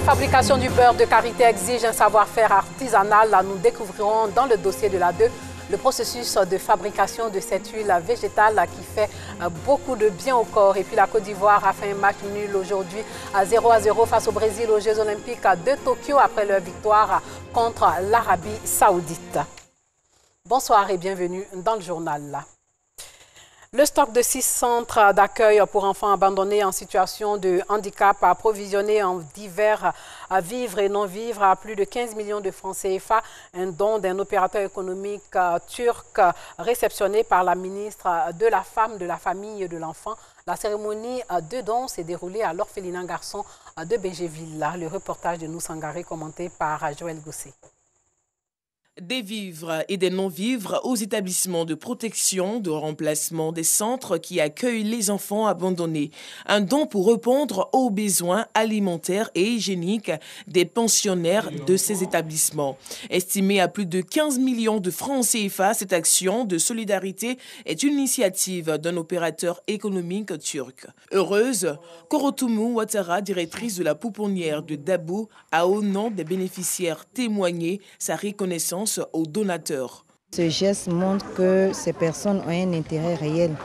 La fabrication du beurre de karité exige un savoir-faire artisanal. Nous découvrirons dans le dossier de la 2 le processus de fabrication de cette huile végétale qui fait beaucoup de bien au corps. Et puis la Côte d'Ivoire a fait un match nul aujourd'hui à 0-0 face au Brésil aux Jeux Olympiques de Tokyo après leur victoire contre l'Arabie Saoudite. Bonsoir et bienvenue dans le journal. Le stock de 6 centres d'accueil pour enfants abandonnés en situation de handicap approvisionné en divers vivres et non-vivres à plus de 15 millions de francs CFA, un don d'un opérateur économique turc réceptionné par la ministre de la Femme, de la Famille et de l'Enfant. La cérémonie de don s'est déroulée à l'orphelinat garçon de Bégéville. Le reportage de Noussangari commenté par Joël Gosset. Des vivres et des non-vivres aux établissements de protection, de remplacement des centres qui accueillent les enfants abandonnés. Un don pour répondre aux besoins alimentaires et hygiéniques des pensionnaires de ces établissements. Estimée à plus de 15 millions de francs CFA, cette action de solidarité est une initiative d'un opérateur économique turc. Heureuse, Korotumu Ouattara, directrice de la pouponnière de Dabou, a au nom des bénéficiaires témoigné sa reconnaissance aux donateurs. Ce geste montre que ces personnes ont un intérêt réel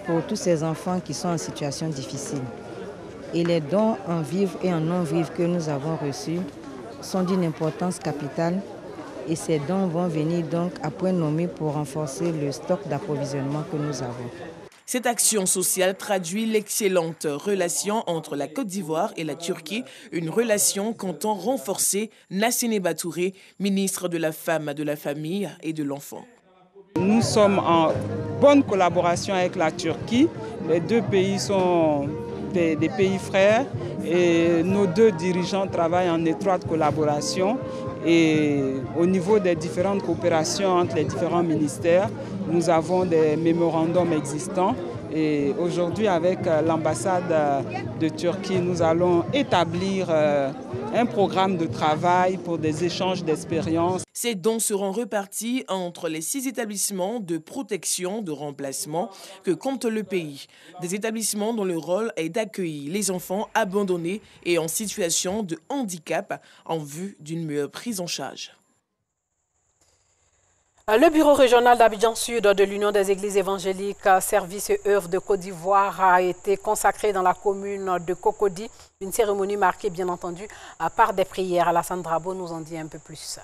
pour tous ces enfants qui sont en situation difficile. Et les dons en vivre et en non-vivre que nous avons reçus sont d'une importance capitale et ces dons vont venir donc à point nommé pour renforcer le stock d'approvisionnement que nous avons. Cette action sociale traduit l'excellente relation entre la Côte d'Ivoire et la Turquie, une relation qu'entend renforcer Nassene Batouré, ministre de la Femme, de la Famille et de l'Enfant. Nous sommes en bonne collaboration avec la Turquie. Les deux pays sont des pays frères et nos deux dirigeants travaillent en étroite collaboration. Et au niveau des différentes coopérations entre les différents ministères, nous avons des mémorandums existants. Et aujourd'hui, avec l'ambassade de Turquie, nous allons établir un programme de travail pour des échanges d'expériences. Ces dons seront repartis entre les 6 établissements de protection, de remplacement que compte le pays. Des établissements dont le rôle est d'accueillir les enfants abandonnés et en situation de handicap en vue d'une meilleure prise en charge. Le bureau régional d'Abidjan Sud de l'Union des Églises évangéliques, services et œuvres de Côte d'Ivoire a été consacré dans la commune de Cocody. Une cérémonie marquée, bien entendu, par des prières. Alassane Drabo nous en dit un peu plus.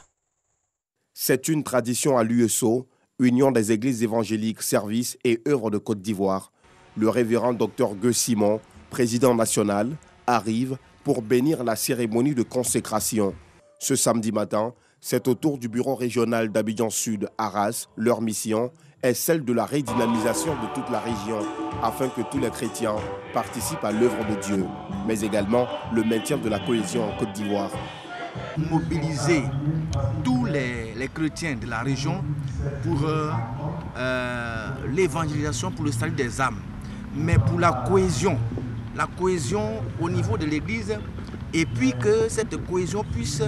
C'est une tradition à l'USO, Union des Églises évangéliques, services et œuvres de Côte d'Ivoire. Le révérend Dr Gueux Simon, président national, arrive pour bénir la cérémonie de consécration. Ce samedi matin, c'est au tour du bureau régional d'Abidjan Sud, Arras. Leur mission est celle de la redynamisation de toute la région afin que tous les chrétiens participent à l'œuvre de Dieu, mais également le maintien de la cohésion en Côte d'Ivoire. Mobiliser tous les chrétiens de la région pour l'évangélisation, pour le salut des âmes, mais pour la cohésion au niveau de l'Église et puis que cette cohésion puisse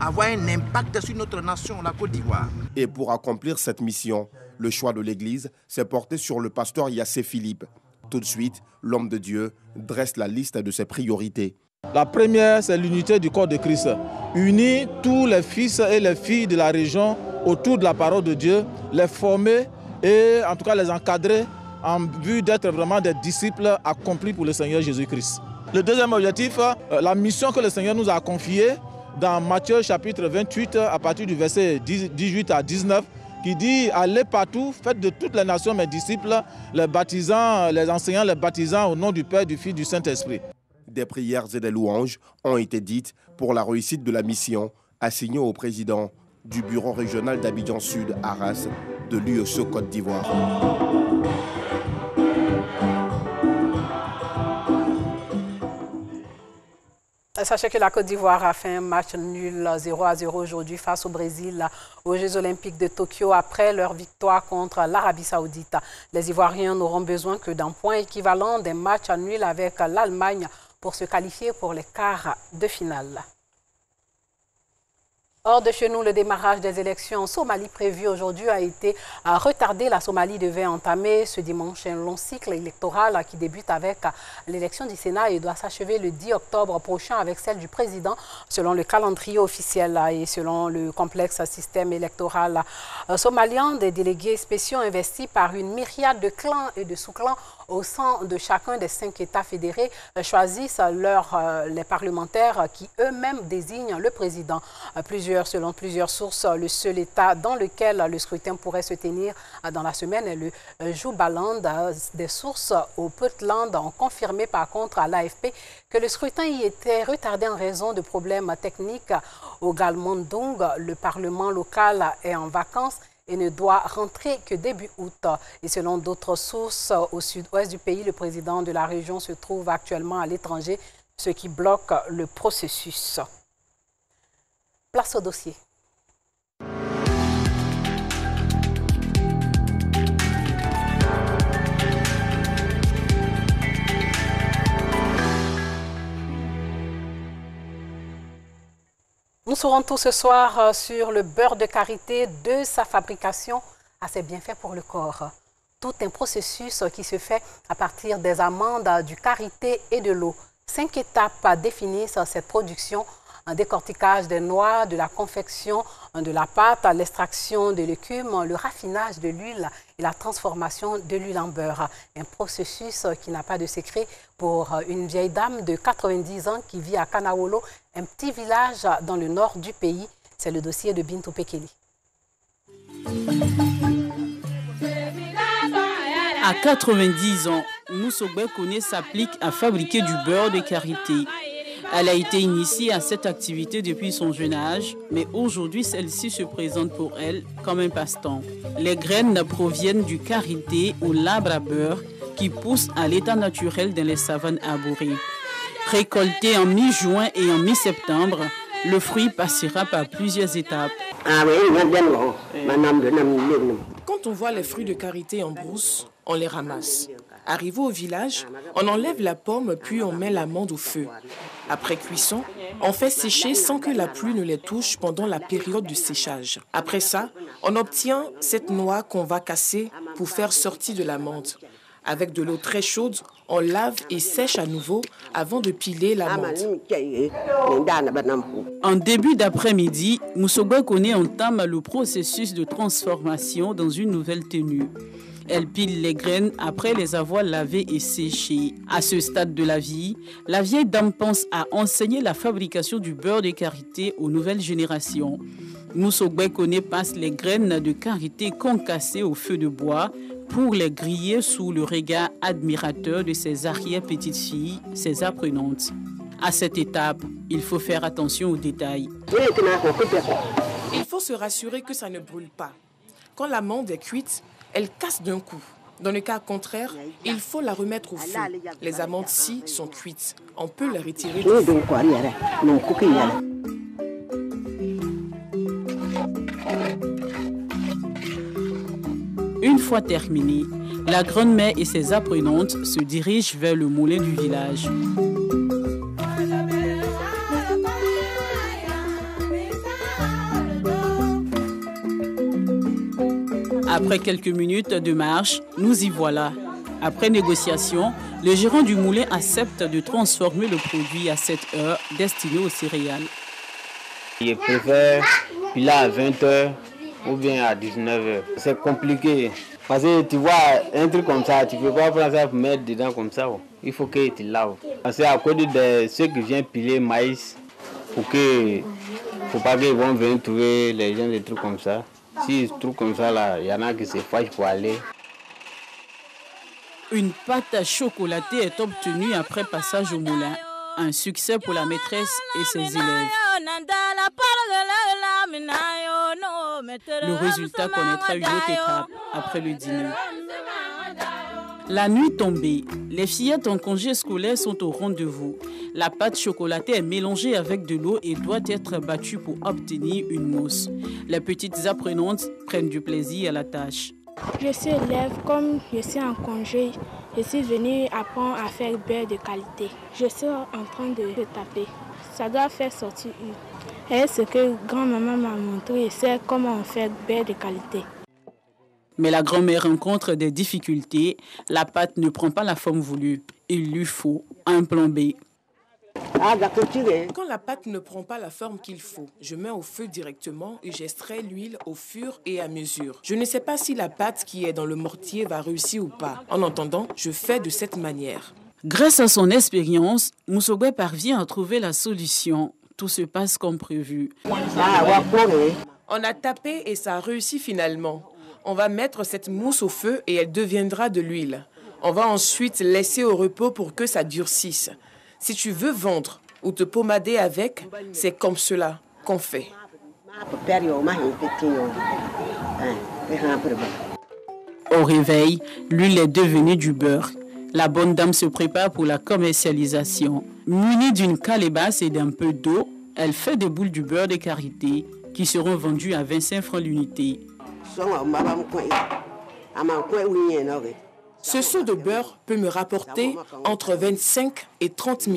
avoir un impact sur notre nation, la Côte d'Ivoire. Et pour accomplir cette mission, le choix de l'Église s'est porté sur le pasteur Yassé Philippe. Tout de suite, l'homme de Dieu dresse la liste de ses priorités. La première, c'est l'unité du corps de Christ. Unir tous les fils et les filles de la région autour de la parole de Dieu, les former et en tout cas les encadrer en vue d'être vraiment des disciples accomplis pour le Seigneur Jésus-Christ. Le deuxième objectif, la mission que le Seigneur nous a confiée, dans Matthieu chapitre 28, à partir du verset 18 à 19, qui dit « Allez partout, faites de toutes les nations mes disciples, les baptisants, les enseignants, les baptisants au nom du Père, du Fils, du Saint-Esprit. » Des prières et des louanges ont été dites pour la réussite de la mission assignée au président du bureau régional d'Abidjan Sud, Arras, de l'USO Côte d'Ivoire. Sachez que la Côte d'Ivoire a fait un match nul 0-0 aujourd'hui face au Brésil aux Jeux Olympiques de Tokyo après leur victoire contre l'Arabie Saoudite. Les Ivoiriens n'auront besoin que d'un point équivalent des matchs nuls avec l'Allemagne pour se qualifier pour les quarts de finale. Hors de chez nous, le démarrage des élections en Somalie prévu aujourd'hui a été retardé. La Somalie devait entamer ce dimanche un long cycle électoral qui débute avec l'élection du Sénat et doit s'achever le 10 octobre prochain avec celle du président, selon le calendrier officiel et selon le complexe système électoral somalien. Des délégués spéciaux investis par une myriade de clans et de sous-clans au sein de chacun des 5 États fédérés choisissent les parlementaires qui eux-mêmes désignent le président. Selon plusieurs sources, le seul État dans lequel le scrutin pourrait se tenir dans la semaine est le Jubaland. Des sources au Puntland ont confirmé par contre à l'AFP que le scrutin y était retardé en raison de problèmes techniques au Galmudug. Le Parlement local est en vacances et ne doit rentrer que début août. Et selon d'autres sources, au sud-ouest du pays, le président de la région se trouve actuellement à l'étranger, ce qui bloque le processus. Place au dossier. Nous serons tous ce soir sur le beurre de karité, de sa fabrication à ses bienfaits pour le corps. Tout un processus qui se fait à partir des amandes, du karité et de l'eau. 5 étapes définissent cette production: un décortiquage des noix, de la confection de la pâte, l'extraction de l'écume, le raffinage de l'huile et la transformation de l'huile en beurre. Un processus qui n'a pas de secret pour une vieille dame de 90 ans qui vit à Kanaolo, un petit village dans le nord du pays. C'est le dossier de Bintou Pekeli. À 90 ans, Moussogbé Koné s'applique à fabriquer du beurre de karité. Elle a été initiée à cette activité depuis son jeune âge, mais aujourd'hui, celle-ci se présente pour elle comme un passe-temps. Les graines proviennent du karité ou l'arbre à beurre qui pousse à l'état naturel dans les savanes arborées. Récolté en mi-juin et en mi-septembre, le fruit passera par plusieurs étapes. Quand on voit les fruits de karité en brousse, on les ramasse. Arrivé au village, on enlève la pomme puis on met l'amande au feu. Après cuisson, on fait sécher sans que la pluie ne les touche pendant la période du séchage. Après ça, on obtient cette noix qu'on va casser pour faire sortir de l'amande. Avec de l'eau très chaude, on lave et sèche à nouveau avant de piler l'amande. En début d'après-midi, Moussogbé Koné entame le processus de transformation dans une nouvelle tenue. Elle pile les graines après les avoir lavées et séchées. À ce stade de la vie, la vieille dame pense à enseigner la fabrication du beurre de karité aux nouvelles générations. Moussogbé Koné passe les graines de karité concassées au feu de bois pour les griller sous le regard admirateur de ses arrière-petites-filles, ses apprenantes. À cette étape, il faut faire attention aux détails. Il faut se rassurer que ça ne brûle pas. Quand l'amande est cuite, elle casse d'un coup. Dans le cas contraire, il faut la remettre au feu. Les amandes-ci sont cuites. On peut les retirer du feu. Une fois terminée, la grand-mère et ses apprenantes se dirigent vers le moulin du village. Après quelques minutes de marche, nous y voilà. Après négociation, le gérant du moulin accepte de transformer le produit à 7 heures destiné aux céréales. Je préfère piler à 20 h ou bien à 19 h. C'est compliqué. Parce que tu vois, un truc comme ça, tu ne peux pas prendre ça pour mettre dedans comme ça. Il faut que tu laves. Parce qu'à cause de ceux qui viennent piler maïs, pour que, faut pas qu'ils vont venir trouver les gens des trucs comme ça. Si des trucs comme ça, là, il y en a qui se fâchent pour aller. Une pâte chocolatée est obtenue après passage au moulin. Un succès pour la maîtresse et ses élèves. Le résultat connaîtra une autre étape après le dîner. La nuit tombée, les fillettes en congé scolaire sont au rendez-vous. La pâte chocolatée est mélangée avec de l'eau et doit être battue pour obtenir une mousse. Les petites apprenantes prennent du plaisir à la tâche. Je suis élève, comme je suis en congé, je suis venue apprendre à faire beurre de qualité. Je suis en train de taper. Ça doit faire sortir une. Et ce que grand-maman m'a montré, c'est comment on fait beurre de qualité. Mais la grand-mère rencontre des difficultés. La pâte ne prend pas la forme voulue. Il lui faut un plan B. Quand la pâte ne prend pas la forme qu'il faut, je mets au feu directement et j'extrais l'huile au fur et à mesure. Je ne sais pas si la pâte qui est dans le mortier va réussir ou pas. En attendant, je fais de cette manière. Grâce à son expérience, Moussogué parvient à trouver la solution. Tout se passe comme prévu. On a tapé et ça a réussi finalement. On va mettre cette mousse au feu et elle deviendra de l'huile. On va ensuite laisser au repos pour que ça durcisse. Si tu veux vendre ou te pommader avec, c'est comme cela qu'on fait. Au réveil, l'huile est devenue du beurre. La bonne dame se prépare pour la commercialisation. Munie d'une calebasse et d'un peu d'eau, elle fait des boules du beurre de karité qui seront vendues à 25 francs l'unité. Ce seau de beurre peut me rapporter entre 25 et 30 000.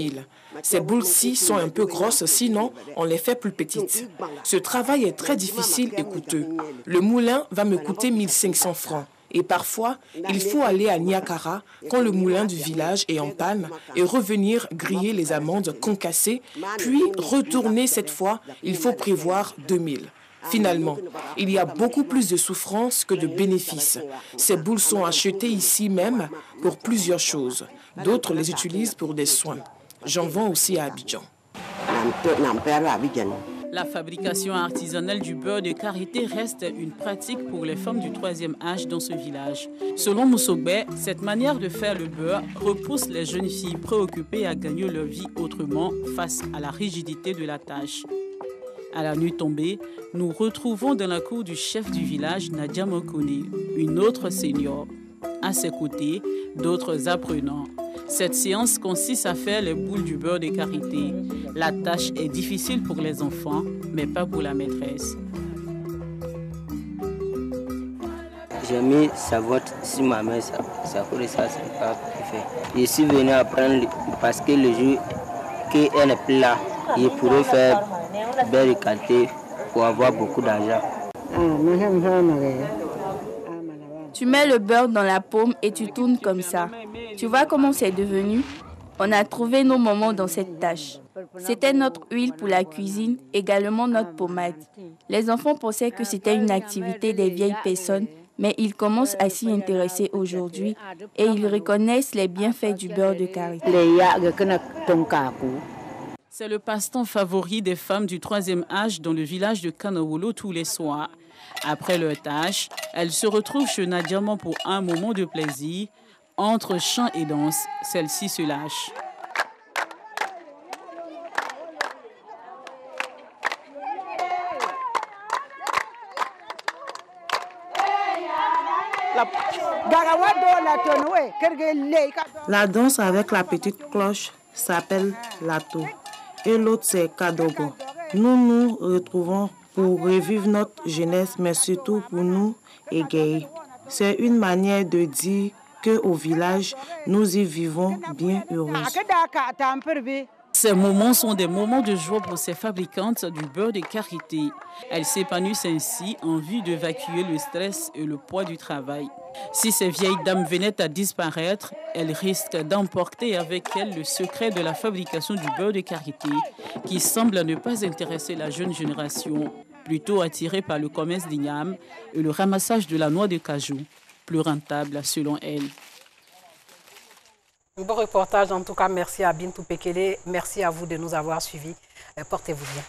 Ces boules-ci sont un peu grosses, sinon on les fait plus petites. Ce travail est très difficile et coûteux. Le moulin va me coûter 1500 francs. Et parfois, il faut aller à Niakara quand le moulin du village est en panne et revenir griller les amandes concassées, puis retourner cette fois, il faut prévoir 2000. Finalement, il y a beaucoup plus de souffrance que de bénéfices. Ces boules sont achetées ici même pour plusieurs choses. D'autres les utilisent pour des soins. J'en vends aussi à Abidjan. La fabrication artisanale du beurre de karité reste une pratique pour les femmes du 3e âge dans ce village. Selon Moussogué, cette manière de faire le beurre repousse les jeunes filles préoccupées à gagner leur vie autrement face à la rigidité de la tâche. À la nuit tombée, nous retrouvons dans la cour du chef du village, Nadia Mokone, une autre senior. À ses côtés, d'autres apprenants. Cette séance consiste à faire les boules du beurre de karité. La tâche est difficile pour les enfants, mais pas pour la maîtresse. J'ai mis sa boîte sur ma main, ça fait ça, c'est pas fait. Je suis venu apprendre parce que le jour qu'elle est plat, il pourrait faire beurre de karité pour avoir beaucoup d'argent. Tu mets le beurre dans la paume et tu tournes comme ça. Tu vois comment c'est devenu? On a trouvé nos moments dans cette tâche. C'était notre huile pour la cuisine, également notre pommade. Les enfants pensaient que c'était une activité des vieilles personnes, mais ils commencent à s'y intéresser aujourd'hui et ils reconnaissent les bienfaits du beurre de karité. C'est le passe-temps favori des femmes du 3e âge dans le village de Kanawolo tous les soirs. Après leur tâche, elles se retrouvent chez Nadiaman pour un moment de plaisir. Entre chant et danse, celle-ci se lâche. La danse avec la petite cloche s'appelle Lato et l'autre c'est Kadogo. Nous nous retrouvons pour revivre notre jeunesse, mais surtout pour nous égayer. C'est une manière de dire qu'au village, nous y vivons bien heureux. Ces moments sont des moments de joie pour ces fabricantes du beurre de karité. Elles s'épanouissent ainsi en vue d'évacuer le stress et le poids du travail. Si ces vieilles dames venaient à disparaître, elles risquent d'emporter avec elles le secret de la fabrication du beurre de karité qui semble ne pas intéresser la jeune génération, plutôt attirée par le commerce d'igname et le ramassage de la noix de cajou, plus rentable selon elle. Un bon reportage, en tout cas, merci à Bintou Pekele, merci à vous de nous avoir suivis. Portez-vous bien.